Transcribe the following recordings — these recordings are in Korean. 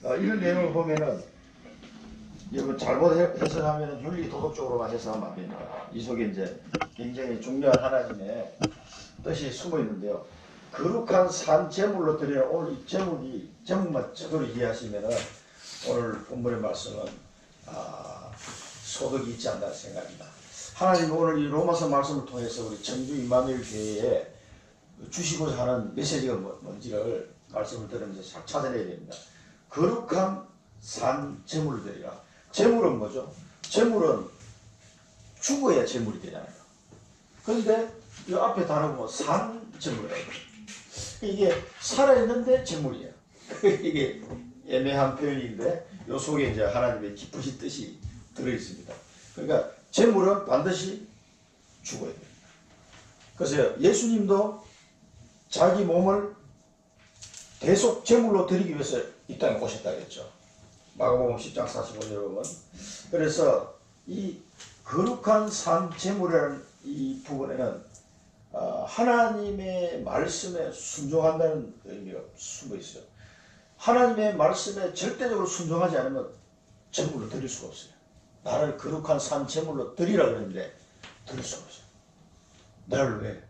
이런 내용을 보면은 여러분 잘못 해석하면 윤리 도덕적으로만 해석하면 안 됩니다. 이 속에 이제 굉장히 중요한 하나님의 뜻이 숨어 있는데요. 거룩한 산 제물로 드리는 오늘 이 제목만 제대로 이해하시면은 오늘 본문의 말씀은 소득이 있지 않나 생각합니다. 하나님 오늘 이 로마서 말씀을 통해서 우리 청주 임마누엘 교회에 주시고자 하는 메시지가 뭔지를 말씀을 들으면서 잘 찾아내야 됩니다. 거룩한 산 제물을 드리라. 제물은 뭐죠? 제물은 죽어야 제물이 되잖아요. 그런데 이 앞에 단어가 뭐 산 제물이에요. 이게 살아있는데 제물이에요. 이게 애매한 표현인데 이 속에 이제 하나님의 깊으신 뜻이 들어있습니다. 그러니까 제물은 반드시 죽어야 됩니다. 그래서 예수님도 자기 몸을 대속 제물로 드리기 위해서 이 땅에 오셨다 그랬죠. 마가복음 10장 45절에 보면. 그래서 이 거룩한 산 제물이라는 이 부분에는 하나님의 말씀에 순종한다는 의미가 숨어 있어요. 하나님의 말씀에 절대적으로 순종하지 않으면 제물로 드릴 수가 없어요. 나를 거룩한 산 제물로 드리라 그러는데 드릴 수가 없어요. 나를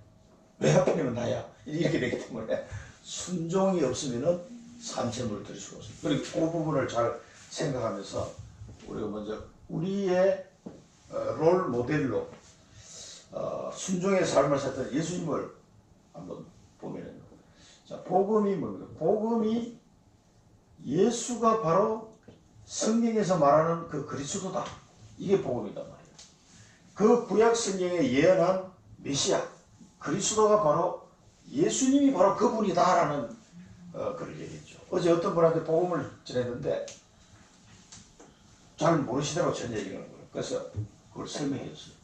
왜 하필이면 나야? 이렇게 되기 때문에 순종이 없으면 산 제물을 드릴 수가 없어요. 그리고 그 부분을 잘 생각하면서 우리가 먼저 우리의 롤 모델로 순종의 삶을 살던 예수님을 한번 보면은, 자, 복음이 뭡니까? 복음이 예수가 바로 성경에서 말하는 그 그리스도다. 이게 복음이단 말이에요. 그 구약 성경에 예언한 메시아 그리스도가 바로 예수님이 바로 그분이다라는 그걸 얘기했죠. 어제 어떤 분한테 복음을 전했는데 잘 모르시더라고 전 얘기를 하는 거예요. 그래서 그걸 설명했어요.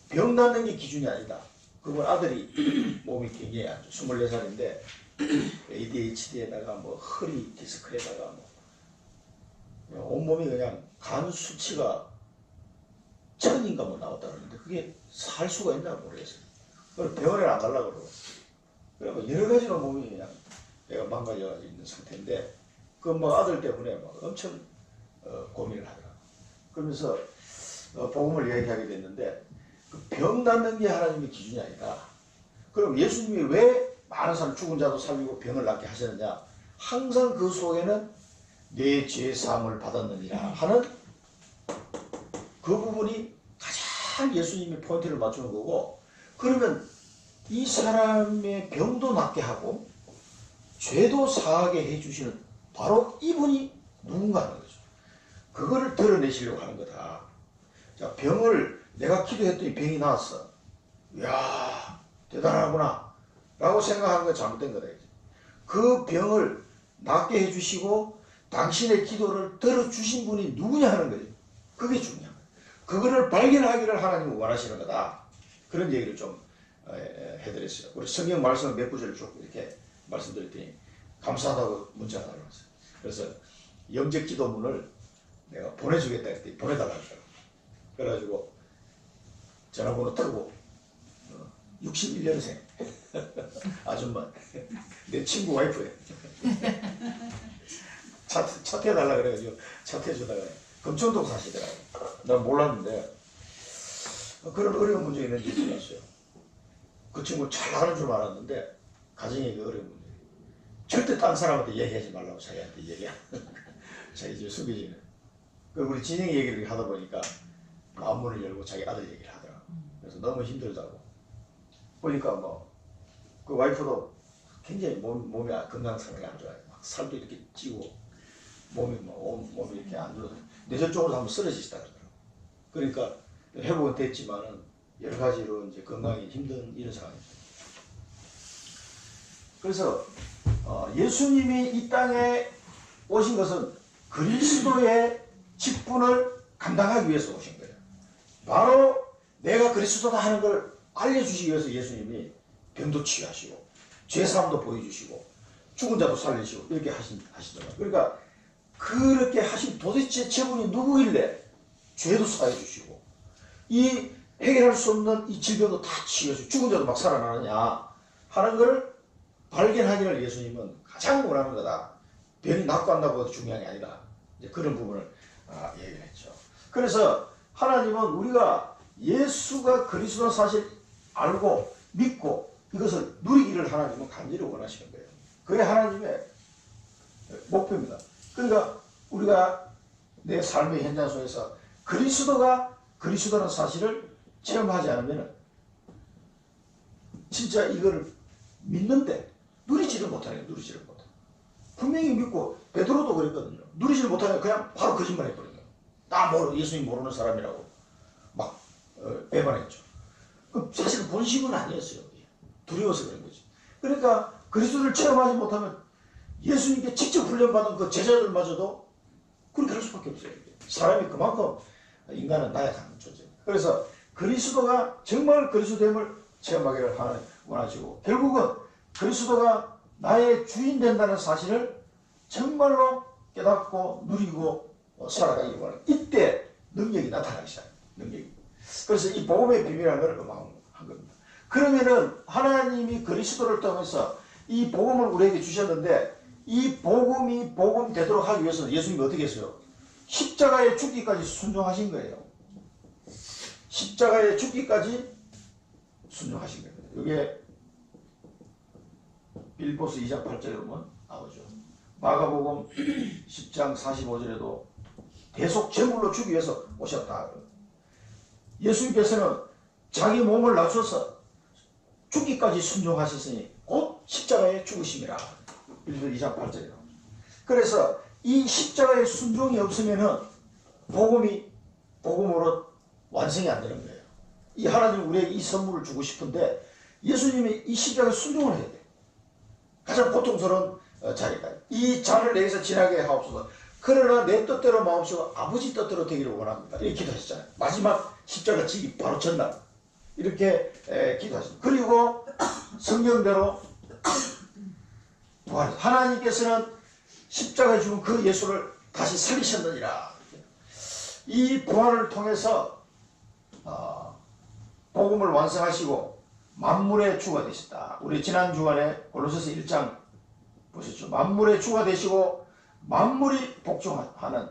병 낫는 게 기준이 아니다. 그분 아들이 몸이 굉장히 안 좋아. 24살인데 ADHD에다가 뭐 허리 디스크에다가 뭐 온몸이 그냥 간 수치가 1000인가 뭐 나왔다 그러는데 그게 살 수가 있나 모르겠어요. 그래서 병원에 안 가려고 그러고. 그리고 여러 가지로 몸이 그냥 내가 망가져 있는 상태인데 그 뭐 아들 때문에 막 엄청 고민을 하더라고요. 그러면서 복음을 이야기하게 됐는데 그 병 낫는 게 하나님의 기준이 아니다. 그럼 예수님이 왜 많은 사람 죽은 자도 살리고 병을 낫게 하셨느냐? 항상 그 속에는 내 죄 사함을 받았느니라 하는 그 부분이 가장 예수님이 포인트를 맞추는 거고, 그러면 이 사람의 병도 낫게 하고 죄도 사하게 해주시는 바로 이분이 누군가 하는 거죠. 그거를 드러내시려고 하는 거다. 자, 병을 내가 기도했더니 병이 나았어. 이야, 대단하구나 라고 생각하는 건 잘못된 거다. 그 병을 낫게 해주시고 당신의 기도를 들어주신 분이 누구냐 하는 거죠. 그게 중요한 거예요. 그거를 발견하기를 하나님은 원하시는 거다. 그런 얘기를 좀 해드렸어요. 우리 성경 말씀을 몇 구절을 쭉 이렇게 말씀드렸더니 감사하다고 문자가 날라왔어요. 그래서 영적 기도문을 내가 보내주겠다 했더니 보내달라고 하더라고요. 그래가지고 전화번호 트고 61년생 아줌마 내 친구 와이프예요. 차트해달라 그래가지고 차트해주다가 금천동 사시더라고요. 난 몰랐는데 그런 어려운 문제 있는지 몰랐어요. 그 친구 잘 나가는 줄 알았는데 가정에 그 어려운 문제. 절대 딴 사람한테 얘기하지 말라고 자기한테 얘기하는 자기 집 숙여지는. 우리 진영이 얘기를 하다 보니까 마음문을 열고 자기 아들 얘기를 하더라고. 그래서 너무 힘들다고. 보니까 뭐 그 와이프도 굉장히 몸이 건강 상황이 안 좋아요. 막 살도 이렇게 찌고 몸이 이렇게 안 좋아서 뇌전적으로 한번 쓰러지시다 그러더라고. 그러니까 회복은 됐지만은 여러 가지로 이제 건강이 힘든 이런 상황입니다. 그래서 예수님이 이 땅에 오신 것은 그리스도의 직분을 감당하기 위해서 오신 거예요. 바로 내가 그리스도다 하는 걸 알려주시기 위해서 예수님이 병도 치유하시고 죄사함도 보여주시고 죽은 자도 살리시고 이렇게 하시더라고요. 그러니까 그렇게 하신 도대체 제분이 누구길래 죄도 사해주시고 이 해결할 수 없는 이 질병도 다 치유해주고 죽은 자도 막 살아나느냐 하는 걸 발견하기를 예수님은 가장 원하는 거다. 별이 낫고 안 낫고가 중요한 게 아니다. 이제 그런 부분을 얘기를 했죠. 그래서 하나님은 우리가 예수가 그리스도 사실 알고 믿고 이것을 누리기를 하나님은 간절히 원하시는 거예요. 그게 하나님의 목표입니다. 그러니까 우리가 내 삶의 현장 속에서 그리스도가 그리스도라는 사실을 체험하지 않으면 진짜 이거를 믿는데 누리지를 못하는 거예요. 누리지를 못해. 분명히 믿고 베드로도 그랬거든요. 누리지를 못하면 그냥 바로 거짓말 해버린 거예요. 나 예수님 모르는 사람이라고 막 배반했죠. 그 사실 본심은 아니었어요. 두려워서 그런 거지. 그러니까 그리스도를 체험하지 못하면 예수님께 직접 훈련받은 그 제자들마저도 그렇게 할 수밖에 없어요. 사람이 그만큼 인간은 나약한 존재입니다. 그래서 그리스도가 정말 그리스도됨을 체험하기를 원하시고 결국은 그리스도가 나의 주인 된다는 사실을 정말로 깨닫고 누리고 살아가기 원하는 이때 능력이 나타나기 시작합니다. 능력이. 그래서 이 복음의 비밀이라는 걸 음악한 겁니다. 그러면은 하나님이 그리스도를 통해서 이 복음을 우리에게 주셨는데 이 복음이 복음 되도록 하기 위해서는 예수님이 어떻게 했어요? 십자가에 죽기까지 순종하신 거예요. 십자가에 죽기까지 순종하신 거예요. 이게 빌보스 2장 8절에 보면 나오죠. 마가복음 10장 45절에도 대속 제물로 주기 위해서 오셨다. 예수님께서는 자기 몸을 낮춰서 죽기까지 순종하셨으니 곧 십자가에 죽으심이라. 빌보스 2장 8절에 나오죠. 그래서 이 십자가의 순종이 없으면은 복음으로 완성이 안 되는 거예요. 이 하나님 우리에게 이 선물을 주고 싶은데 예수님이 이 십자가에 순종을 해야 돼요. 가장 고통스러운 자리가 이 잔을 내게서 지나게 하옵소서. 그러나 내 뜻대로 마옵시고 아버지 뜻대로 되기를 원합니다. 이렇게 기도하셨잖아요. 마지막 십자가 지기 바로 전날 이렇게 기도하셨습니다. 그리고 성경대로 부활. 하나님께서는 십자가에 죽은 그 예수를 다시 살리셨느니라. 이 부활을 통해서 복음을 완성하시고 만물의 주가 되셨다. 우리 지난 주간에 골로새서 1장 보셨죠? 만물의 주가 되시고 만물이 복종하는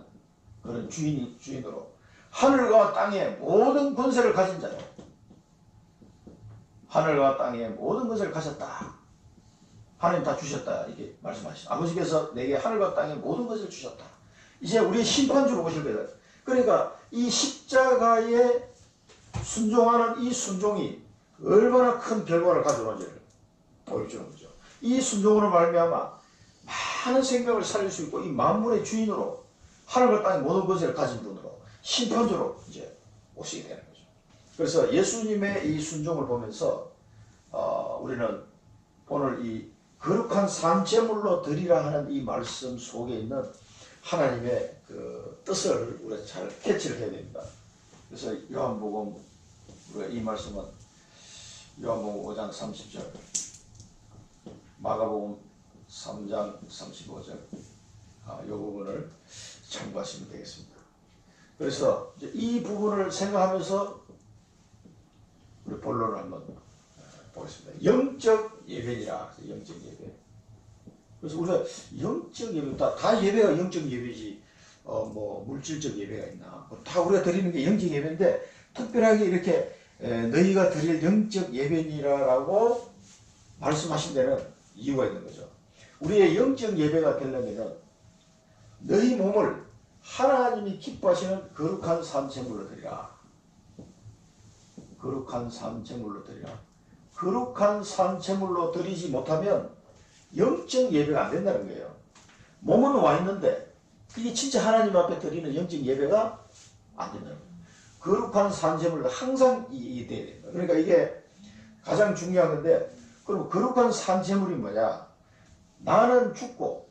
그런 주인으로 하늘과 땅의 모든 권세를 가진 자요. 하늘과 땅의 모든 것을 가졌다. 하나님 다 주셨다. 이렇게 말씀하시죠. 아버지께서 내게 하늘과 땅의 모든 것을 주셨다. 이제 우리의 심판주로 오실 거예요. 그러니까 이 십자가에 순종하는 이 순종이 얼마나 큰 결과를 가져오는지를 보여주는 거죠. 이 순종으로 말미암아 많은 생명을 살릴 수 있고 이 만물의 주인으로 하늘과 땅의 모든 것을 가진 분으로 심판주로 이제 오시게 되는 거죠. 그래서 예수님의 이 순종을 보면서 우리는 오늘 이 거룩한 산제물로 드리라 하는 이 말씀 속에 있는 하나님의 그 뜻을 우리가 잘 캐치를 해야 됩니다. 그래서 요한복음 우리가 이 말씀은 요한복음 5장 30절, 마가복음 3장 35절 이 부분을 참고하시면 되겠습니다. 그래서 이제 이 부분을 생각하면서 우리 본론을 한번 보겠습니다. 영적 예배니라. 영적 예배. 그래서 우리가 영적 예배 다 예배가 영적 예배지 뭐 물질적 예배가 있나? 다 우리가 드리는 게 영적 예배인데 특별하게 이렇게 너희가 드릴 영적 예배니라라고 말씀하신 데는 이유가 있는 거죠. 우리의 영적 예배가 되려면은 너희 몸을 하나님이 기뻐하시는 거룩한 산제물로 드리라. 거룩한 산제물로 드리라. 거룩한 산제물로 드리지 못하면 영적 예배가 안 된다는 거예요. 몸은 와 있는데 이게 진짜 하나님 앞에 드리는 영적 예배가 안 된다는 거예요. 거룩한 산제물로 항상 돼야 됩니다. 그러니까 이게 가장 중요한 건데 그럼 거룩한 산제물이 뭐냐? 나는 죽고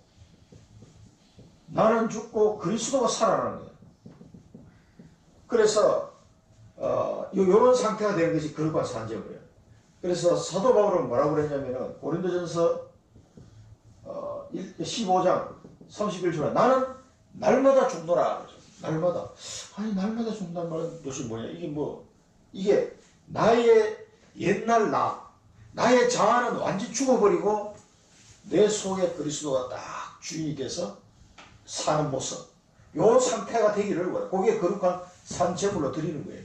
그리스도가 살아나는 거예요. 그래서 이런 상태가 되는 것이 거룩한 산제물이에요. 그래서 사도 바울은 뭐라고 그랬냐면은 고린도전서 15장 31절에 나는 날마다 죽노라 그러죠. 날마다. 아니 날마다 죽는다는 말은 도대체 뭐냐? 이게 나의 옛날 나의 자아는 완전히 죽어버리고 내 속에 그리스도가 딱 주인이 돼서 사는 모습, 요 상태가 되기를 원해요. 그게 거룩한 산제물로 드리는 거예요.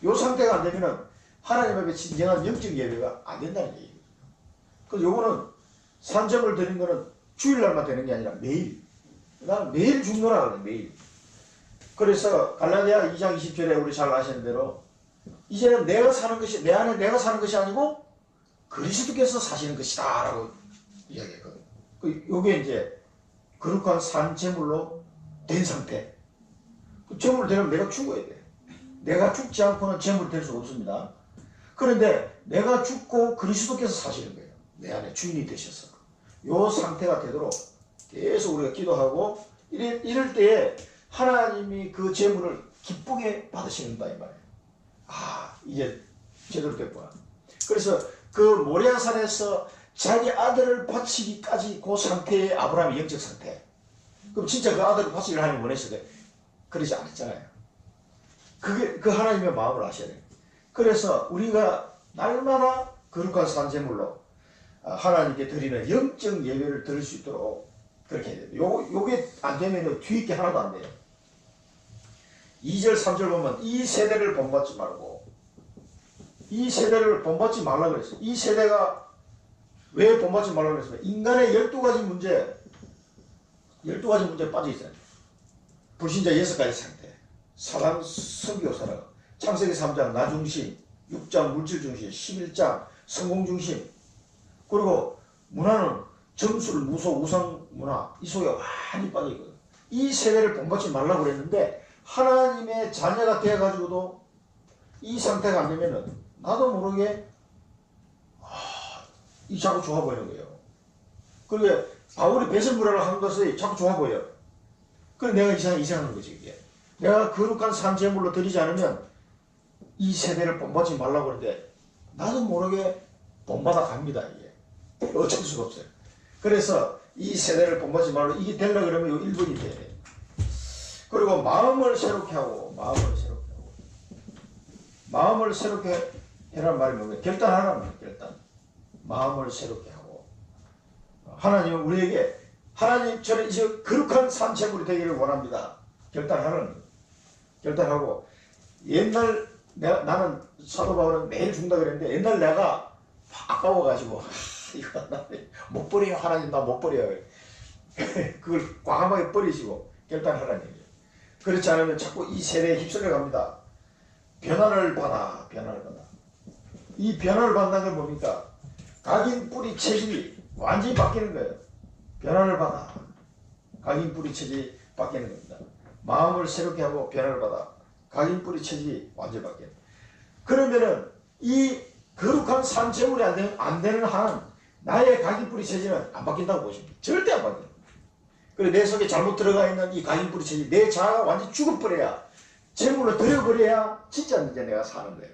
요 상태가 안 되면은 하나님 앞에 진정한 영적 예배가 안 된다는 얘기예요. 그래서 요거는 산제물 드리는 거는 주일날만 되는 게 아니라 매일. 나는 매일 죽노라 그래, 매일. 그래서 갈라디아 2장 20절에 우리 잘 아시는 대로 이제는 내가 사는 것이, 내 안에 내가 사는 것이 아니고 그리스도께서 사시는 것이다 라고 이야기했거든요. 요게 이제 거룩한 산제물로 된 상태. 그 제물 되려면 내가 죽어야 돼. 내가 죽지 않고는 제물이 될 수가 없습니다. 그런데 내가 죽고 그리스도께서 사시는 거예요. 내 안에 주인이 되셔서. 요 상태가 되도록 계속 우리가 기도하고 이럴 때에 하나님이 그 제물을 기쁘게 받으시는다 이 말이에요. 아, 이제 제대로 됐구나. 그래서 그 모리아산에서 자기 아들을 바치기까지 그 상태의 아브라함의 영적 상태. 그럼 진짜 그 아들을 바치기를 하나님이 원했어요. 그러지 않았잖아요. 그게 그 하나님의 마음을 아셔야 돼요. 그래서 우리가 날마다 거룩한 산제물로 하나님께 드리는 영적 예배를 드릴 수 있도록 그렇게 해야 돼요. 요게 안 되면 뒤에 게 하나도 안 돼요. 2절 3절 보면 이 세대를 본받지 말고, 이 세대를 본받지 말라고 그랬어요. 이 세대가 왜 본받지 말라고 그랬어요? 인간의 12가지 문제 12가지 문제에 빠져 있어요. 불신자 6가지 상태, 사랑 성교 사랑, 창세기 3장 나중심, 6장 물질중심, 11장 성공중심, 그리고 문화는 점술, 무속, 우상문화 이 속에 많이 빠져 있거든요. 이 세대를 본받지 말라고 그랬는데 하나님의 자녀가 되어가지고도 이 상태가 안 되면은 나도 모르게 이 자꾸 좋아 보이는 거예요. 그러게 바울이 배설물을 한 것이 자꾸 좋아 보여요. 그래 내가 이상한 거지 이게. 내가 거룩한 산제물로 드리지 않으면 이 세대를 본받지 말라고 그러는데 나도 모르게 본받아 갑니다 이게. 어쩔 수가 없어요. 그래서 이 세대를 본받지 말고 이게 되려고 그러면 요 1번이 돼야 돼요. 그리고 마음을 새롭게 하고, 마음을 새롭게 해라는 말이 뭐예요? 결단하라는 거예요. 결단. 마음을 새롭게 하고. 하나님은 우리에게 하나님 저는 이제 거룩한 산제물이 되기를 원합니다. 결단하라는 거예요. 결단하고 옛날 나는 사도 바울은 매일 죽는다 그랬는데 옛날 내가 아까워가지고 이거 나 못 버려요. 하나님 나 못 버려요. 그걸 과감하게 버리시고 결단하라는 얘기예요. 그렇지 않으면 자꾸 이 세대에 휩쓸려 갑니다. 변화를 받아. 이 변화를 받는 건 뭡니까? 각인 뿌리 체질이 완전히 바뀌는 거예요. 변화를 받아. 각인 뿌리 체질이 바뀌는 겁니다. 마음을 새롭게 하고 변화를 받아. 각인 뿌리 체질이 완전히 바뀌는 거예요. 그러면은 이 거룩한 산제물이 안 되는 한 나의 각인 뿌리 체질은 안 바뀐다고 보십니다. 절대 안 바뀌어요. 그리고 내 속에 잘못 들어가 있는 이 각인 뿌리 체질, 내 자아가 완전히 죽어버려야, 제물로 들여버려야 진짜 이제 내가 사는 거예요.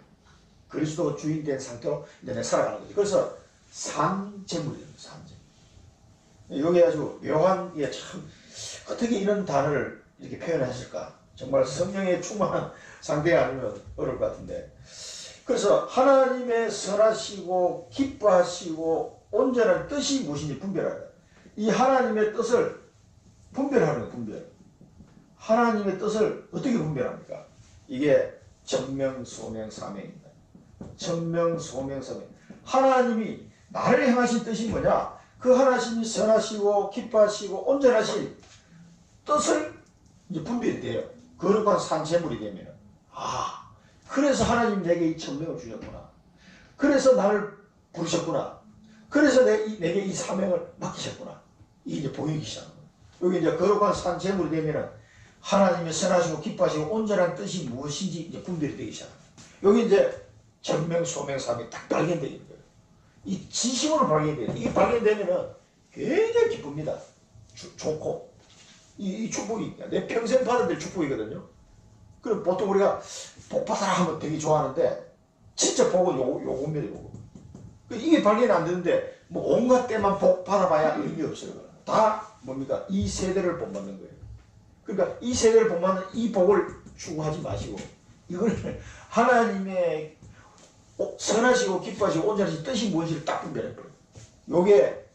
그리스도가 주인 된 상태로 이제 내가 살아가는 거죠. 그래서 산제물이에요. 산제물. 여기 아주 묘한, 이게 참 어떻게 이런 단어를 이렇게 표현하실까? 정말 성령에 충만한 상대가 아니면 어려울 것 같은데. 그래서 하나님의 선하시고 기뻐하시고 온전한 뜻이 무엇인지 분별하라. 이 하나님의 뜻을 분별하는 거예요. 분별. 하나님의 뜻을 어떻게 분별합니까? 이게 정명, 소명, 사명입니다. 정명, 소명, 사명. 하나님이 나를 행하신 뜻이 뭐냐? 그 하나님이 선하시고 기뻐하시고 온전하신 뜻을 이제 분별이 돼요. 거룩한 산제물이 되면. 아, 그래서 하나님 내게 이 천명을 주셨구나. 그래서 나를 부르셨구나. 그래서 내게 이 사명을 맡기셨구나. 이게 이제 보이기 시작합니다. 여기 이제 거룩한 산제물이 되면은 하나님의 선하시고 기뻐하시고 온전한 뜻이 무엇인지 이제 분별이 되기 시작합니다. 여기 이제 정명, 소명, 사명이 딱 발견되는 거예요. 이 진심으로 발견돼요. 이게 발견되면은 굉장히 기쁩니다. 좋고. 이 축복이 내 평생 받아야 될 축복이거든요. 그럼 보통 우리가 복 받아라 하면 되게 좋아하는데 진짜 복은 요겁니다. 요거. 이게 발견이 안 되는데 뭐 온갖 때만 복 받아봐야 의미 없어요. 다 뭡니까? 이 세대를 본받는 거예요. 그러니까 이 세대를 본받는 이 복을 추구하지 마시고 이걸 하나님의 선하시고 기뻐하시고 온전하신 뜻이 무엇인지를 딱 분별해버려요. 요게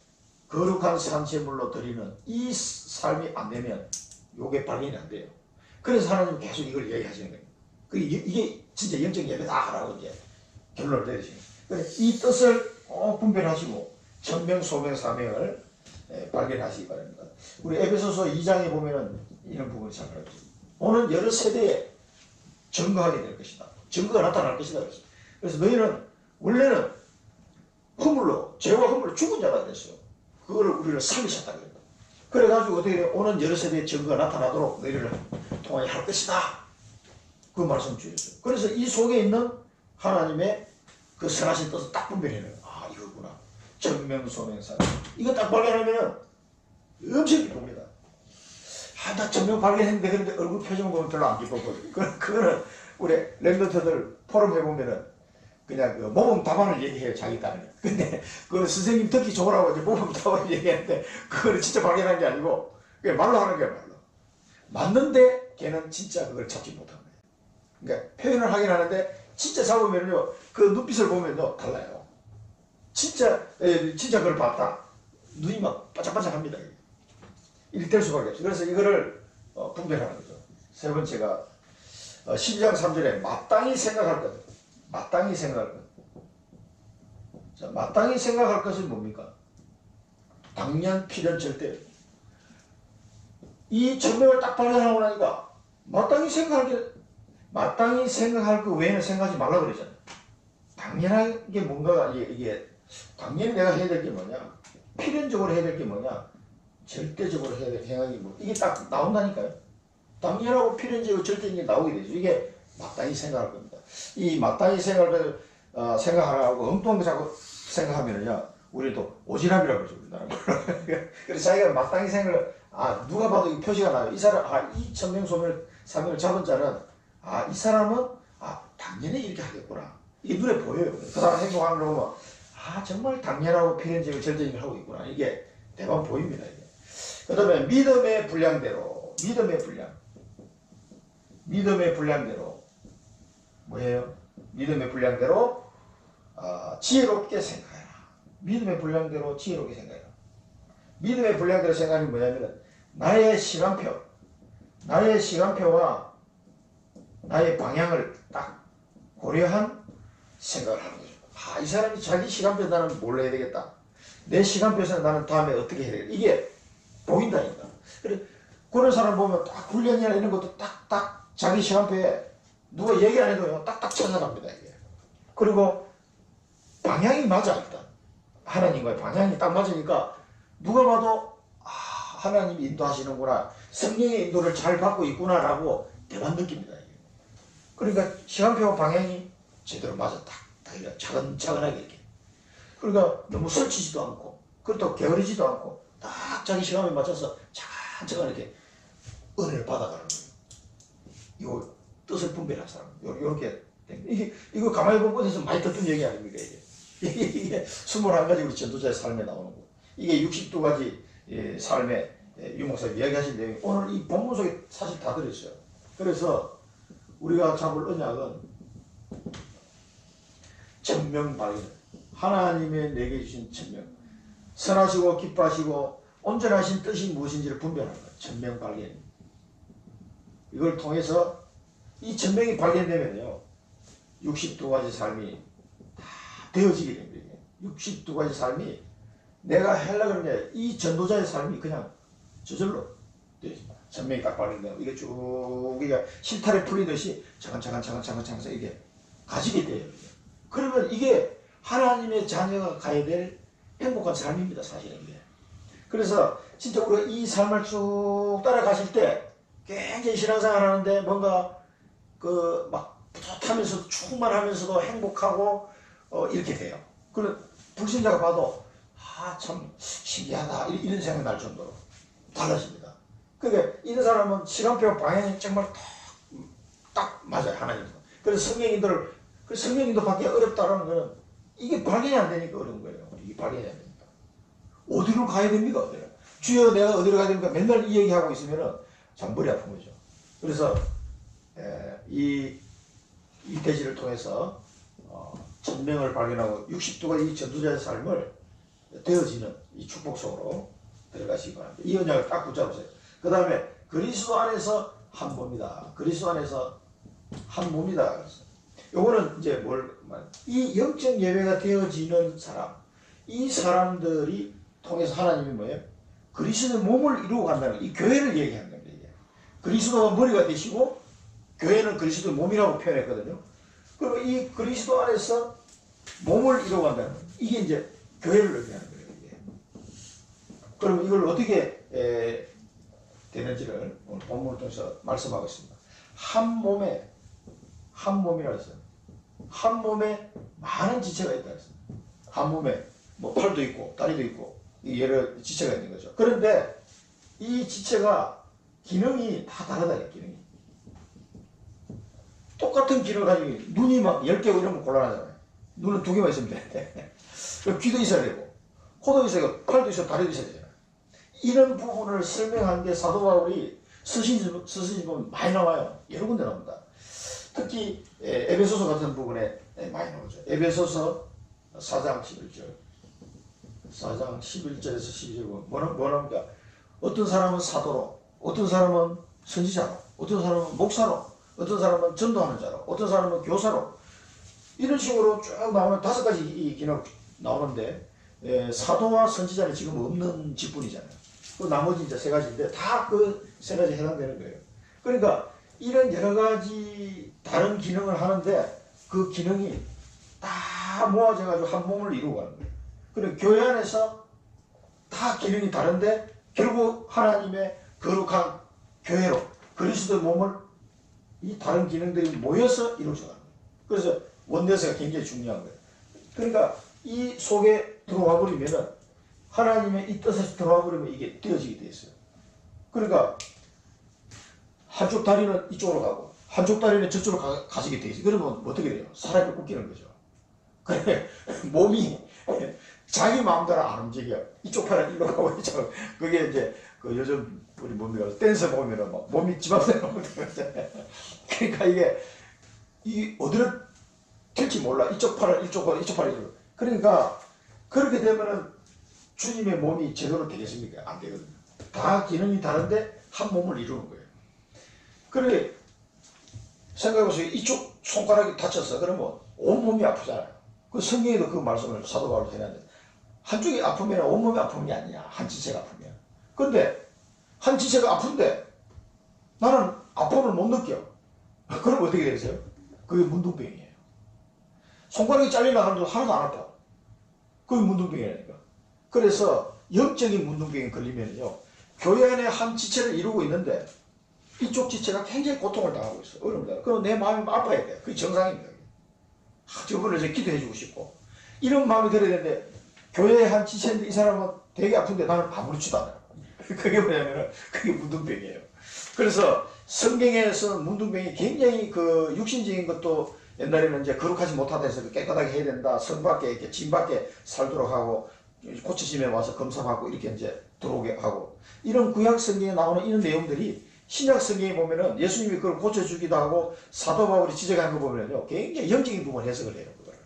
거룩한 산채물로 드리는 이 삶이 안 되면 요게 발견이 안 돼요. 그래서 하나님은 계속 이걸 얘기하시는 거예요. 이게 진짜 영적 예배다라고 이제 결론을 내리시는 거예요. 이 뜻을 꼭 분별하시고 천명, 소명, 사명을 발견하시기 바랍니다. 우리 에베소서 2장에 보면은 이런 부분이 잘 나와요. 오는 여러 세대에 증거하게 될 것이다. 증거가 나타날 것이다. 그래서 너희는 원래는 허물로, 죄와 허물로 죽은 자가 됐어요. 그거를 우리를 살리셨다. 그래가지고 어떻게 돼요? 오는 여러 세대의 증거가 나타나도록 너희를 통하여 할 것이다. 그 말씀 주셨어요. 그래서 이 속에 있는 하나님의 그 선하신 뜻을 딱 분별해내요. 아, 이거구나. 천명, 소명, 사명. 이거 딱 발견하면은 엄청 기쁩니다. 아, 나 천명 발견했는데 그런데 얼굴 표정 보면 별로 안 기뻤거든요. 그거는 우리 랩런트들 포럼 해보면은 그냥 그 모범 답안을 얘기해요, 자기 딴에. 근데 그거는 선생님 듣기 좋으라고 이제 모범 답안을 얘기했는데 그거는 진짜 발견한 게 아니고 그냥 말로 하는 거야, 말로. 맞는데 걔는 진짜 그걸 잡지 못한 거예요. 그러니까 표현을 하긴 하는데 진짜 잡으면요 그 눈빛을 보면요 달라요. 진짜 그걸 봤다. 눈이 막 반짝반짝합니다. 일될 수밖에 없어요. 그래서 이거를 분별하는 거죠. 세 번째가 12장 3절에 마땅히 생각할 것. 마땅히 생각할 것. 자, 마땅히 생각할 것은 뭡니까? 당연, 필연, 절대. 이 전명을 딱 발견하고 나니까 마땅히 생각할 것 외에는 생각하지 말라 그러잖아요. 당연한 게 뭔가가 이게 당연히 내가 해야 될 게 뭐냐? 필연적으로 해야 될 게 뭐냐? 절대적으로 해야 될 생각이 뭐 이게 딱 나온다니까요. 당연하고 필연적이고 절대적인 게 나오게 되죠. 이게 마땅히 생각할 겁니다. 이 마땅히 생각하고 엉뚱한 거 자꾸 생각하면은요, 우리도 오지랖이라고 그러죠, 우리나라. 그래서 자기가 마땅히 누가 봐도 이 표시가 나요. 이 사람, 이 천명소명 사명을 잡은 자는, 이 사람은, 당연히 이렇게 하겠구나. 이게 눈에 보여요. 그 사람 행동하는 거 보면, 정말 당연하고 필연적이고 절대적인 걸 하고 있구나. 이게 대박 보입니다, 이게. 그 다음에 믿음의 분량대로, 믿음의 분량대로, 뭐예요? 믿음의 분량대로 지혜롭게 생각해라. 믿음의 분량대로 지혜롭게 생각해라. 믿음의 분량대로 생각하는 게 뭐냐면 나의 시간표와 나의 방향을 딱 고려한 생각을 하는 거죠. 이 사람이 자기 시간표 나는 뭘 해야 되겠다. 내 시간표에서 나는 다음에 어떻게 해야 되겠다. 이게 보인다니까. 그래, 그런 사람 보면 딱 훈련이나 이런 것도 딱딱 자기 시간표에 누가 얘기 안 해도요, 딱딱 찾아갑니다, 이게. 그리고 방향이 맞아, 일단. 하나님과의 방향이 딱 맞으니까 누가 봐도, 하나님이 인도하시는구나. 성령의 인도를 잘 받고 있구나라고 대만 느낍니다, 이게. 그러니까 시간표와 방향이 제대로 맞아, 딱 이렇게 차근차근하게 이렇게. 그러니까 너무 설치지도 않고, 그렇다고 게으르지도 않고, 딱 자기 시간에 맞춰서 차근차근 이렇게 은혜를 받아가는 거예요. 이거 뜻을 분별한 사람. 요렇게. 이거 가만히 보면 어디서 많이 듣던 얘기 아닙니까, 이게. 이게 21가지 우리 전도자의 삶에 나오는 거. 이게 62가지 삶에 유목사님 이야기하신 내용이 오늘 이 본문 속에 사실 다 들어있어요. 그래서 우리가 잡을 언약은 천명 발견. 하나님의 내게 주신 천명. 선하시고 기뻐하시고 온전하신 뜻이 무엇인지를 분별하는 거예요. 천명 발견. 이걸 통해서 이 천명이 발견되면요 62가지 삶이 다 되어지게 됩니다. 62가지 삶이 내가 하려고 하는 게 이 전도자의 삶이 그냥 저절로 되어집니다. 천명이 딱 발견되면 이게 쭉 이게 실타래 풀리듯이 차근차근 이게 가지게 돼요. 그러면 이게 하나님의 자녀가 가야 될 행복한 삶입니다, 사실은 이게. 그래서 진짜 우리가 이 삶을 쭉 따라가실 때 굉장히 신앙생활 하는데 뭔가 막 뿌듯하면서도 충만하면서도 행복하고 이렇게 돼요. 그리고 불신자가 봐도 참 신기하다 이런 생각이 날 정도로 달라집니다. 그러니까 이런 사람은 시간표 방향이 정말 딱 맞아요, 하나님과. 그래서 성령인도 받기 어렵다는 거는 이게 발견이 안 되니까 어려운 거예요. 이게 발견이 안 되니까. 어디로 가야 됩니까? 주여 내가 어디로 가야 됩니까? 맨날 이 얘기하고 있으면은 참 머리 아픈 거죠. 그래서 이 대지를 통해서 천명을 발견하고 60도가 이 전도자의 삶을 되어지는 이 축복 속으로 들어가시기 바랍니다. 이 언약을 딱 붙잡으세요. 그 다음에 그리스도 안에서 한 몸이다. 그리스도 안에서 한 몸이다. 그래서 요거는 이제 이 영적 예배가 되어지는 사람, 이 사람들이 통해서 하나님이 뭐예요? 그리스도의 몸을 이루어 간다는 거, 이 교회를 얘기하는 겁니다. 이게. 그리스도가 머리가 되시고 교회는 그리스도의 몸이라고 표현했거든요. 그리고 이 그리스도 안에서 몸을 이루어 간다는 거, 이게 이제 교회를 의미하는 거예요. 이게. 그럼 이걸 어떻게 되는지를 오늘 본문을 통해서 말씀하겠습니다. 한 몸이라 했어요. 한 몸에 많은 지체가 있다 했어요. 한 몸에 뭐 팔도 있고 다리도 있고 여러 지체가 있는 거죠. 그런데 이 지체가 기능이 다 다르다. 기능이 똑같은 기능을 가지고 눈이 막 10개고 이러면 곤란하잖아요. 눈은 2개만 있으면 되는데 귀도 있어야 되고 코도 있어야 되고 팔도 있어야 되고 다리도 있어야 되잖아요. 이런 부분을 설명한 게 사도 바울이 쓰신 부분 많이 나와요. 여러 군데 나옵니다. 특히 에베소서 같은 부분에 많이 나오죠. 에베소서 4장 11절 11절에서 12절 뭐랍니까? 어떤 사람은 사도로, 어떤 사람은 선지자로, 어떤 사람은 목사로, 어떤 사람은 전도하는 자로, 어떤 사람은 교사로, 이런 식으로 쭉 나오는 5가지 이 기능 나오는데 사도와 선지자는 지금 없는 직분이잖아요. 그 나머지 이제 3가지인데 다 그 3가지에 해당되는 거예요. 그러니까 이런 여러 가지 다른 기능을 하는데 그 기능이 다 모아져 가지고 한 몸을 이루고 가는 거예요. 그리고 교회 안에서 다 기능이 다른데 결국 하나님의 거룩한 교회로 그리스도의 몸을 이 다른 기능들이 모여서 이루어져 가는 거예요. 그래서 원내세가 굉장히 중요한 거예요. 그러니까 이 속에 들어와 버리면은 하나님의 이 뜻에 들어와 버리면 이게 띄어지게 돼 있어요. 그러니까 한쪽 다리는 이쪽으로 가고 한쪽 다리는 저쪽으로 가지게 돼 있어요. 그러면 어떻게 돼요? 사람이 꺾이는 거죠. 그래 몸이 자기 마음대로 안 움직여. 이쪽 팔은 이리로 가고 이쪽. 그게 이제 그 요즘 우리 뭡니까 댄서 보면은 막 몸이 지맘대로 움직이잖아요. 그러니까 이게 어디로 튈지 몰라. 이쪽 팔을 이쪽으로, 이쪽 팔을 이쪽으로. 그러니까 그렇게 되면은 주님의 몸이 제대로 되겠습니까? 안 되거든요. 다 기능이 다른데 한 몸을 이루는 거예요. 그래 생각해보세요. 이쪽 손가락이 다쳤어. 그러면 온몸이 아프잖아요. 그 성경에도 그 말씀을 사도 바울도 해놨는데 한쪽이 아프면 온몸이 아픔이 아니야. 한 지체가 아프면. 근데 한 지체가 아픈데 나는 아픔을 못 느껴. 그럼 어떻게 되겠어요? 그게 문둥병이에요. 손가락이 잘려나가는데 하나도 안 아파. 그게 문둥병이라니까. 그래서 영적인 문둥병에 걸리면요, 교회 안에 한 지체를 이루고 있는데 이쪽 지체가 굉장히 고통을 당하고 있어. 어렵다. 그럼 내 마음이 아파야 돼. 그게 정상입니다. 저분을 이제 기도해주고 싶고 이런 마음이 들어야 되는데 교회의 한 지체인데 이 사람은 되게 아픈데 나는 아무렇지도 않아요. 그게 뭐냐면은 그게 문둥병이에요. 그래서 성경에서는 문둥병이 굉장히 그 육신적인 것도 옛날에는 이제 거룩하지 못하다 해서 깨끗하게 해야 된다. 성 밖에 이렇게 진 밖에 살도록 하고 고치심에 와서 검사하고 이렇게 이제 들어오게 하고 이런 구약 성경에 나오는 이런 내용들이 신약 성경에 보면은 예수님이 그걸 고쳐주기도 하고 사도 바울이 지적한 거 보면요 굉장히 영적인 부분 해석을 해요. 그거를.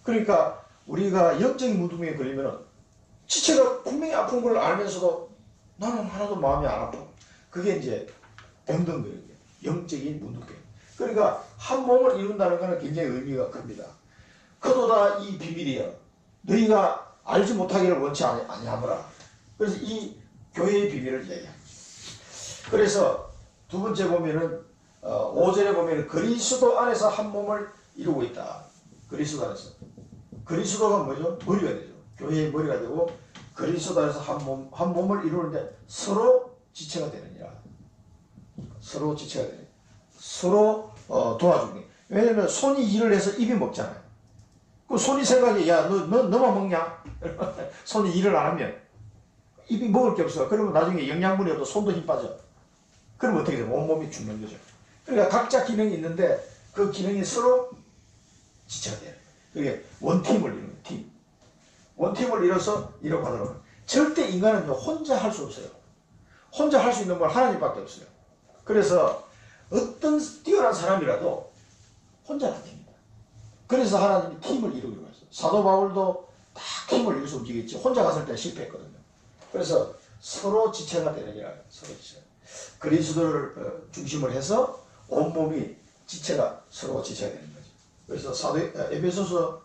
그러니까 우리가 영적인 문둥병에 걸리면은 지체가 분명히 아픈 걸 알면서도 나는 하나도 마음이 안 아파. 그게 이제 병든 거예요. 영적인 문둥병. 그러니까 한 몸을 이룬다는 것은 굉장히 의미가 큽니다. 그도다 이 비밀이여 너희가 알지 못하기를 원치 아니하노라. 그래서 이 교회의 비밀을 얘기합니다. 그래서 두 번째 보면은 5절에 보면은 그리스도 안에서 한 몸을 이루고 있다. 그리스도 안에서. 그리스도가 뭐죠? 머리가 되죠. 교회의 머리가 되고 그리스도 안에서 한 몸을 이루는데 서로 지체가 되느니라. 서로 지체가 되느니라. 서로 도와주니. 왜냐면 손이 일을 해서 입이 먹잖아요. 그 손이 생각해, 야, 너만 먹냐? 손이 일을 안 하면 입이 먹을 게 없어. 그러면 나중에 영양분이 없어. 손도 힘 빠져. 그럼 어떻게 돼? 온몸이 죽는 거죠. 그러니까 각자 기능이 있는데 그 기능이 서로 지체가 돼요. 그게 원팀을 이루는 거예요. 팀. 원팀을 이뤄서 이뤄가도록. 절대 인간은 혼자 할 수 없어요. 혼자 할 수 있는 건 하나님밖에 없어요. 그래서 어떤 뛰어난 사람이라도 혼자 안 됩니다. 그래서 하나님이 팀을 이루기로 했어요. 사도 바울도 딱 팀을 이루어서 움직이겠지. 혼자 갔을 때 실패했거든요. 그래서 서로 지체가 되는 이라 서로 지체. 그리스도를 중심으로 해서 온몸이 지체가 서로 지체가 되는 거죠. 그래서 에베소서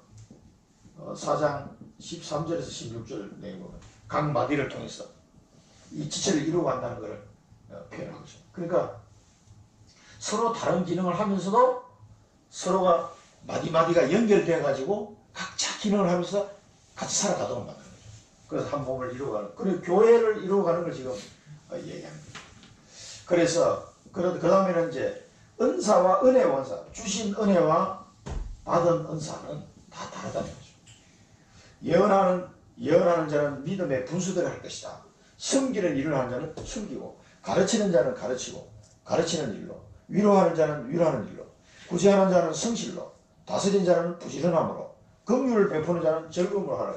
4장 13절에서 16절 내용 보면 각 마디를 통해서 이 지체를 이루어 간다는 것을 표현한 거죠. 그러니까 서로 다른 기능을 하면서도 서로가 마디마디가 연결되어 가지고 각자 기능을 하면서 같이 살아가도록 만드는 거죠. 그래서 한 몸을 이루어가는, 그리고 교회를 이루어가는 걸 지금 얘기하는 거죠. 그래서 그 다음에는 이제 은사와 은혜와 은사, 주신 은혜와 받은 은사는 다 다르다는 거죠. 예언하는 자는 믿음의 분수대로 할 것이다. 섬기는 일을 하는 자는 섬기고, 가르치는 자는 가르치고, 가르치는 일로, 위로하는 자는 위로하는 일로, 구제하는 자는 성실로, 다스린 자는 부지런함으로, 긍휼을 베푸는 자는 즐거움으로 하라.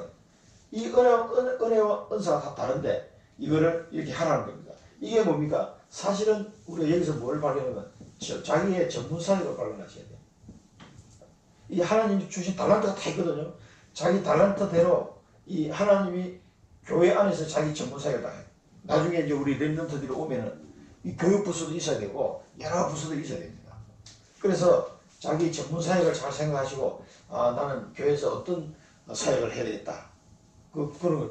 이 은혜와 은사가 다 다른데 이거를 이렇게 하라는 겁니다. 이게 뭡니까? 사실은 우리가 여기서 뭘 발견하면 자기의 전문 사역을 발견하셔야 돼요. 이 하나님이 주신 달란트가 다 있거든요. 자기 달란트대로 이 하나님이 교회 안에서 자기 전문 사역을 다 해요. 나중에 이제 우리 렘넌트들이 오면은 이 교육 부서도 있어야 되고 여러 부서도 있어야 됩니다. 그래서 자기 전문 사역을 잘 생각하시고, 나는 교회에서 어떤 사역을 해야 되겠다. 그런 거.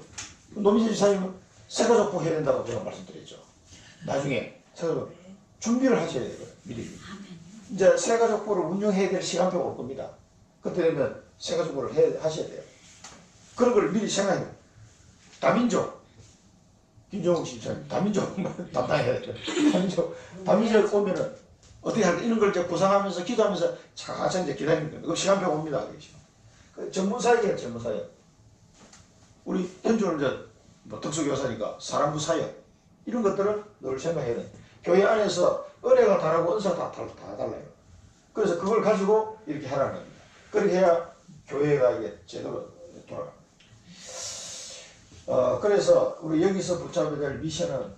노민진 사역은 세가족보 해야 된다고 제가 말씀드렸죠. 나중에 세가족 준비를 하셔야 돼요. 미리. 이제 세가족보를 운영해야 될 시간표가 올 겁니다. 그때 되면 세가족보를 하셔야 돼요. 그런 걸 미리 생각해요. 다민족. 김종욱 집사님, 다민족 담당해야 돼요. 다민족 오면은 어떻게 할까? 이런 걸 이제 구상하면서 기도하면서 차차 이제 기다리는 겁니다. 그 시간표가 옵니다. 그 전문사역이에요, 전문사역. 우리 현주는 이제 뭐 특수교사니까 사랑부 사역. 이런 것들을 늘 생각해야 돼요. 교회 안에서 은혜가 다르고 은사가 다 달라요. 그래서 그걸 가지고 이렇게 하라는 겁니다. 그렇게 해야 교회가 이게 제대로 돌아갑니다. 그래서 우리 여기서 붙잡아야 될 미션은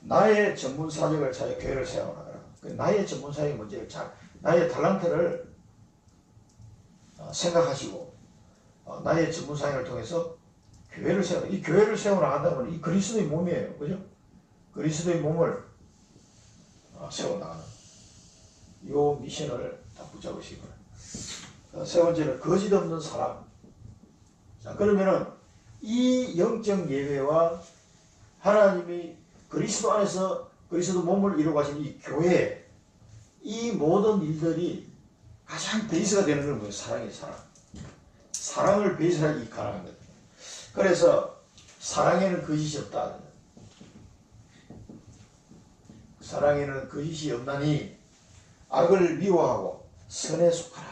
나의 전문 사역을 찾아 교회를 세워나가라. 나의 전문 사역이 뭔지, 나의 달란트를 생각하시고 나의 전문 사역을 통해서 교회를 세워, 이 교회를 세워나간다는 건 이 그리스도의 몸이에요. 그죠? 그리스도의 몸을 세워나가는 이 미션을 다 붙잡으시기 바랍니다. 세 번째는 거짓 없는 사람. 자, 그러면은 이 영적 예배와 하나님이 그리스도 안에서 그리스도 몸을 이루어 가신 이 교회, 이 모든 일들이 가장 베이스가 되는 건 뭐예요? 사랑이에요, 사랑. 사랑을 베이스로 하기 가능한 거예요. 그래서 사랑에는 거짓이 없다. 사랑에는 거짓이 없나니 악을 미워하고 선에 속하라.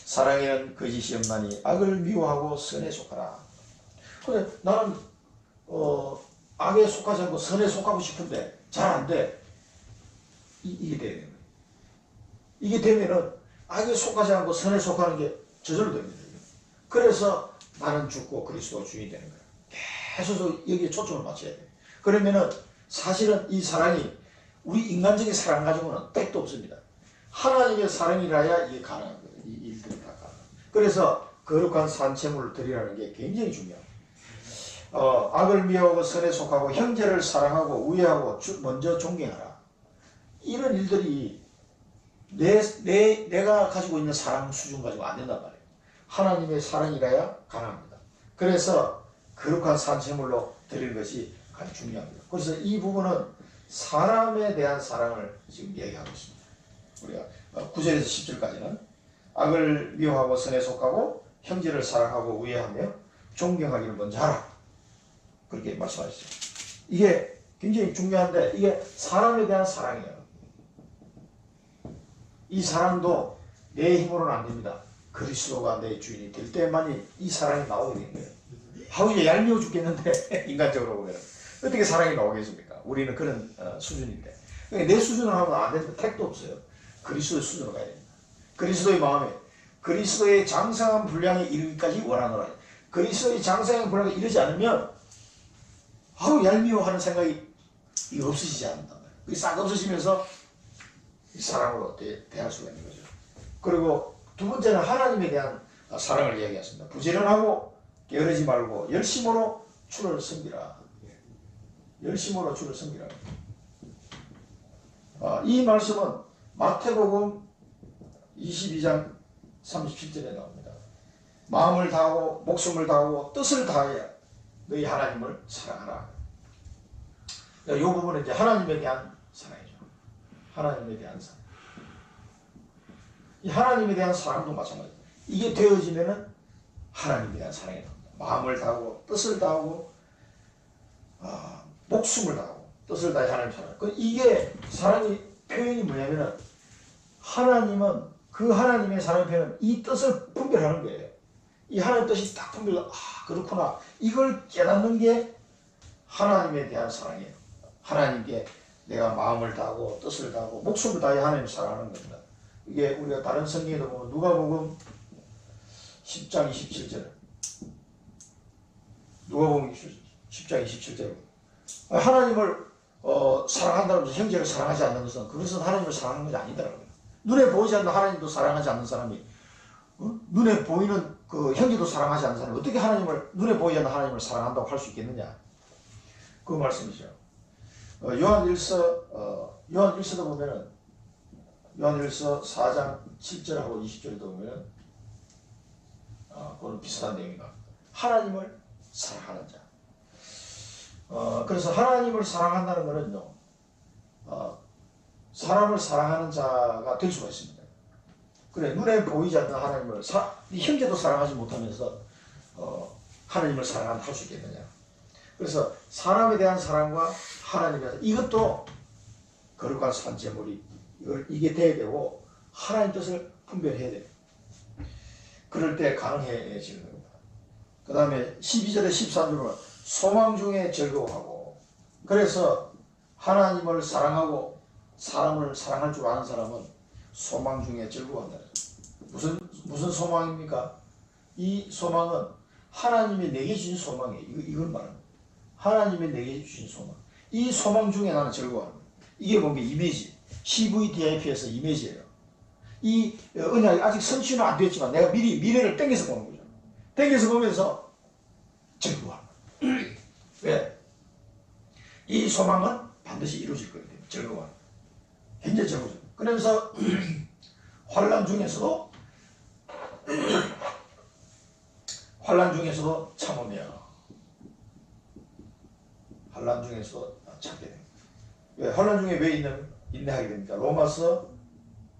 사랑에는 거짓이 없나니 악을 미워하고 선에 속하라. 근데 나는 악에 속하지 않고 선에 속하고 싶은데 잘 안 돼. 이게 돼야 되는 거예요. 이게 되면은 악에 속하지 않고 선에 속하는 게 저절로 됩니다. 그래서 나는 죽고 그리스도가 주인이 되는 거예요. 계속 여기에 초점을 맞춰야 돼요. 그러면은 사실은 이 사랑이 우리 인간적인 사랑 가지고는 택도 없습니다. 하나님의 사랑이라야 이게 가능한 거예요. 이 일들이 다 가능한 거예요. 그래서 거룩한 산채물을 드리라는 게 굉장히 중요합니다. 악을 미워하고 선에 속하고 형제를 사랑하고 우애하고 먼저 존경하라. 이런 일들이 내가 가지고 있는 사랑 수준 가지고 안 된단 말이에요. 하나님의 사랑이라야 가능합니다. 그래서 거룩한 산채물로 드리는 것이 가장 중요합니다. 그래서 이 부분은 사람에 대한 사랑을 지금 얘기하고 있습니다. 우리가 9절에서 10절까지는 악을 미워하고 선에 속하고 형제를 사랑하고 우애하며 존경하기를 먼저 하라. 그렇게 말씀하셨어요. 이게 굉장히 중요한데 이게 사람에 대한 사랑이에요. 이 사랑도 내 힘으로는 안 됩니다. 그리스도가 내 주인이 될 때만이 이 사랑이 나오게 되는 거예요. 하고 이제 얄미워 죽겠는데 인간적으로 보면 어떻게 사랑이 나오겠습니까? 우리는 그런 수준인데 내 수준으로 하면 안 되는 택도 없어요. 그리스도의 수준으로 가야 됩니다. 그리스도의 마음에 그리스도의 장성한 분량에 이르기까지 원하노라. 그리스도의 장성한 분량에 이르지 않으면 하루 얄미워하는 생각이 없으시지 않는단 말이에요. 그게 싹 없으시면서 사랑으로 대할 수가 있는 거죠. 그리고 두 번째는 하나님에 대한 사랑을 이야기했습니다. 부지런하고 게으르지 말고 열심으로 주를 섬기라. 열심으로 주를 섬기라. 이 말씀은 마태복음 22장 37절에 나옵니다. 마음을 다하고 목숨을 다하고 뜻을 다하여 너희 하나님을 사랑하라. 이 부분은 이제 하나님에 대한 사랑이죠. 하나님에 대한 사랑. 이 하나님에 대한 사랑도 마찬가지입니다. 이게 되어지면은 하나님에 대한 사랑이 나옵니다. 마음을 다하고 뜻을 다하고 목숨을 다하고 뜻을 다해 하나님 사랑. 이게 사랑의 표현이 뭐냐면은 하나님은 그 하나님의 사랑의 표현은 이 뜻을 분별하는 거예요. 이 하나님의 뜻이 딱 그렇구나. 이걸 깨닫는 게 하나님에 대한 사랑이에요. 하나님께 내가 마음을 다하고 뜻을 다하고 목숨을 다해 하나님을 사랑하는 겁니다. 이게 우리가 다른 성경에도 보면 누가복음 10장 27절 누가복음 10장 27절 하나님을 사랑한다는 것은 형제를 사랑하지 않는 것은 그것은 하나님을 사랑하는 것이 아니더라고요. 눈에 보이지 않는 하나님도 사랑하지 않는 사람이 눈에 보이는 그 형제도 사랑하지 않는 사람이 어떻게 눈에 보이지 않는 하나님을 사랑한다고 할 수 있겠느냐. 그 말씀이죠. 요한일서도 보면은 요한일서 4장 7절하고 20절도 보면은 그건 비슷한 내용이다. 하나님을 사랑하는 자. 그래서 하나님을 사랑한다는 것은요, 사람을 사랑하는 자가 될 수가 있습니다. 그래, 눈에 보이지 않는 하나님을 형제도 사랑하지 못하면서 하나님을 사랑한다 할 수 있겠느냐. 그래서 사람에 대한 사랑과 하나님에 대한 이것도 거룩한 산재물이 이게 돼야 되고 하나님 뜻을 분별해야 돼요. 그럴 때 가능해지는 겁니다. 그 다음에 12절에 13절은 소망 중에 즐거워하고, 그래서 하나님을 사랑하고 사람을 사랑할 줄 아는 사람은 소망 중에 즐거워한다. 무슨 소망입니까? 이 소망은 하나님이 내게 주신 소망이에요. 이걸 말합니다. 하나님이 내게 주신 소망. 이 소망 중에 나는 즐거워하는 거예요. 이게 뭔가 이미지. CVDIP에서 이미지예요. 이 언약이 아직 성취는 안 됐지만 내가 미래를 땡겨서 보는 거죠. 땡겨서 보면서 즐거워하는 거예요. 왜? 이 소망은 반드시 이루어질 거기 때문에 즐거워하는 거예요. 굉장히 즐거워요. 그러면서 환난 중에서도 참으며, 환난 중에서도 참게 됩니다. 왜? 환난 중에 왜 인내하게 됩니까? 로마서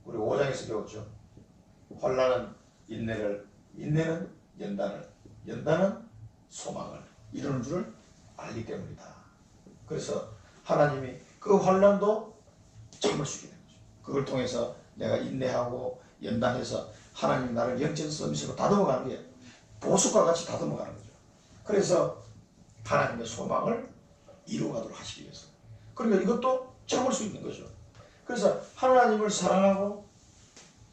우리 5장에서 배웠죠. 환난은 인내는 연단은 소망을 이루는 줄을 알기 때문이다. 그래서 하나님이 그 환난도 참을 수 있게 되는 거죠. 그걸 통해서 내가 인내하고 연단해서 하나님 나를 영적 서비스로 다듬어가는 게 보석과 같이 다듬어가는 거죠. 그래서 하나님의 소망을 이루어가도록 하시기 위해서. 그러니까 이것도 참을 수 있는 거죠. 그래서 하나님을 사랑하고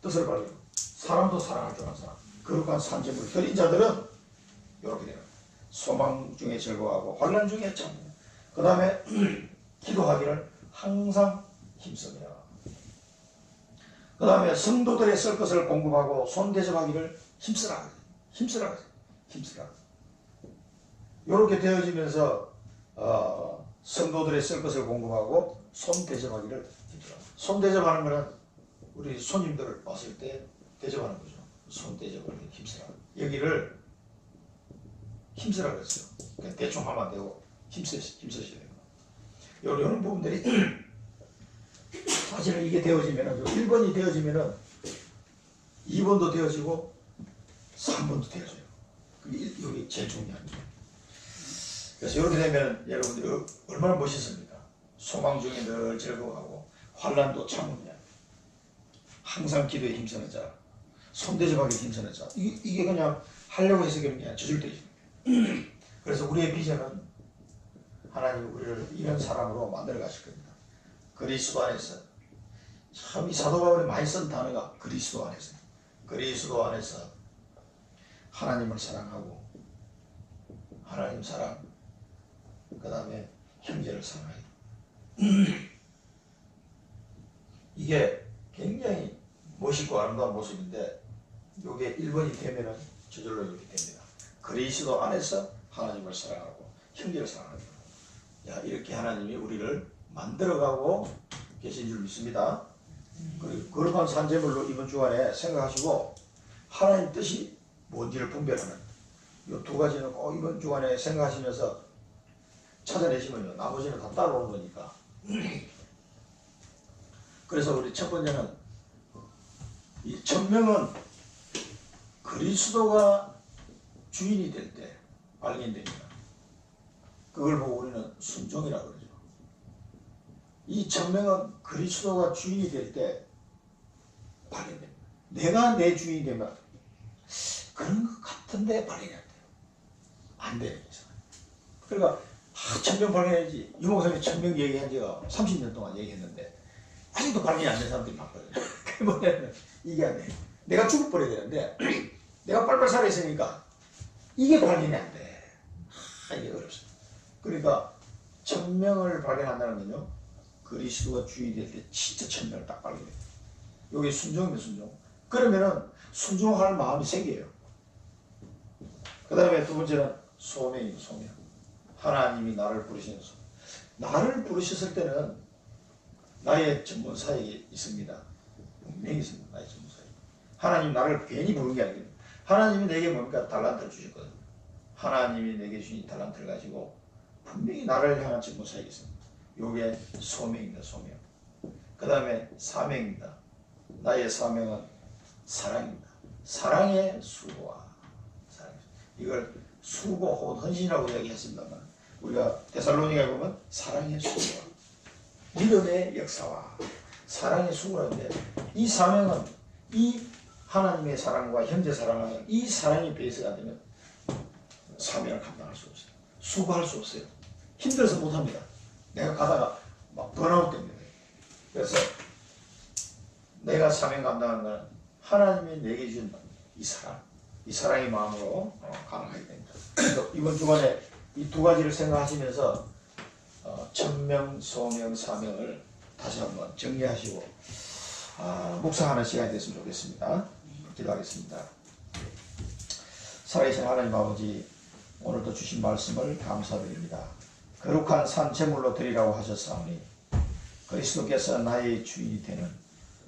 뜻을 발휘하고 사람도 사랑할 줄 아는 사람, 거룩한 산재물을 드린 자들은 이렇게 돼요. 소망 중에 즐거워하고 환난 중에 참고, 그 다음에 기도하기를 항상 힘쓰며, 그 다음에 성도들의 쓸 것을 공급하고 손대접하기를 힘쓰라. 이렇게 되어지면서 성도들의 쓸 것을 공급하고 손대접하기를 힘쓰라. 손대접하는 것은 우리 손님들을 왔을 때 대접하는 거죠. 손대접을 힘쓰라. 여기를 힘쓰라 그랬어요. 그냥 대충 하면 안 되고 힘쓰셔야 돼요. 이런 부분들이 사실은 이게 되어지면은 1번이 되어지면은 2번도 되어지고 3번도 되어져요. 여기 제일 중요한 거예요. 그래서 이렇게 되면 여러분들이 얼마나 멋있습니까? 소망 중에 늘 즐거워하고 환난도 참으며 항상 기도에 힘쓰는 자, 손대접하기에 힘쓰는 자. 이게 그냥 하려고 해서 그런 게 아니라 저절되죠. 그래서 우리의 비전은 하나님 우리를 이런 사람으로 만들어 가실 겁니다. 그리스도 안에서. 참 이 사도 바울이 많이 쓴 단어가 그리스도 안에서. 그리스도 안에서 하나님을 사랑하고 하나님 사랑, 그 다음에 형제를 사랑해요. 이게 굉장히 멋있고 아름다운 모습인데 요게 1번이 되면은 저절로 이렇게 됩니다. 그리스도 안에서 하나님을 사랑하고 형제를 사랑하고, 야, 이렇게 하나님이 우리를 만들어가고 계신 줄 믿습니다. 그리고 거룩한 산제물로 이번 주간에 생각하시고 하나님 뜻이 뭔지를 분별하는 이 두 가지는 꼭 이번 주간에 생각하시면서 찾아내시면요, 나머지는 다 따라오는 거니까. 그래서 우리 첫 번째는 이 천명은 그리스도가 주인이 될 때 발견됩니다. 그걸 보고 우리는 순종이라고 그러죠. 이 천명은 그리스도가 주인이 될 때 발견됩니다. 내가 내 주인이 되면 그런 것 같은데 발견이 안 돼요. 안 돼요. 그러니까 천명 발견해야지. 유목사님이 천명 얘기한 지가 30년 동안 얘기했는데 아직도 발견이 안 된 사람들이 많거든요. 그 뭐냐면 이게 안 돼. 내가 죽어버려야 되는데 내가 빨빨 살아있으니까 이게 발견이 안 돼. 이게 어렵습니다. 그러니까 천명을 발견한다는 건요, 그리스도가 주인이 될 때 진짜 천명을 딱 발견해요. 이게 순종이면 순종. 그러면은 순종할 마음이 생겨요. 그 다음에 두 번째는 소명입니다. 소명. 하나님이 나를 부르시는 소명. 나를 부르셨을 때는 나의 전문사역이 있습니다. 분명히 있습니다. 나의 전문사역. 하나님 나를 괜히 부른 게 아니에요. 하나님이 내게 뭡니까? 달란트를 주셨거든요. 하나님이 내게 주신 달란트를 가지고 분명히 나를 향한 전문사역이 있습니다. 이게 소명입니다. 소명. 그 다음에 사명입니다. 나의 사명은 사랑입니다. 사랑의 수고와 사랑. 이걸 수고 혹은 헌신이라고 이야기했습니다만 우리가 데살로니가에 보면 사랑의 수고와 믿음의 역사와 사랑의 수고라는데, 이 사명은 이 하나님의 사랑과 형제 사랑하는 이 사랑이 베이스가 되면 사명을 감당할 수 없어요. 수고할 수 없어요. 힘들어서 못합니다. 내가 가다가 막 번아웃 됩니다. 그래서 내가 사명 감당하는 것은 하나님이 내게 준 이 사랑, 이 사랑의 마음으로 가능하게 됩니다. 그래서 이번 주간에 이 두 가지를 생각하시면서 천명, 소명, 사명을 다시 한번 정리하시고 묵상하는 시간이 됐으면 좋겠습니다. 기도하겠습니다. 살아계신 하나님 아버지, 오늘도 주신 말씀을 감사드립니다. 거룩한 산 제물로 드리라고 하셨사오니 그리스도께서 나의 주인이 되는,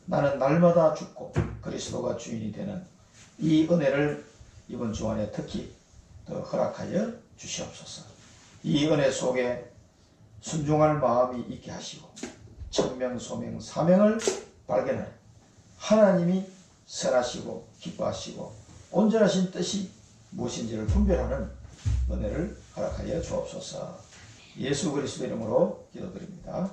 나는 날마다 죽고 그리스도가 주인이 되는 이 은혜를 이번 주간에 특히 더 허락하여 주시옵소서. 이 은혜 속에 순종할 마음이 있게 하시고 천명, 소명, 사명을 발견하여 하나님이 선하시고 기뻐하시고 온전하신 뜻이 무엇인지를 분별하는 은혜를 허락하여 주옵소서. 예수 그리스도 이름으로 기도드립니다.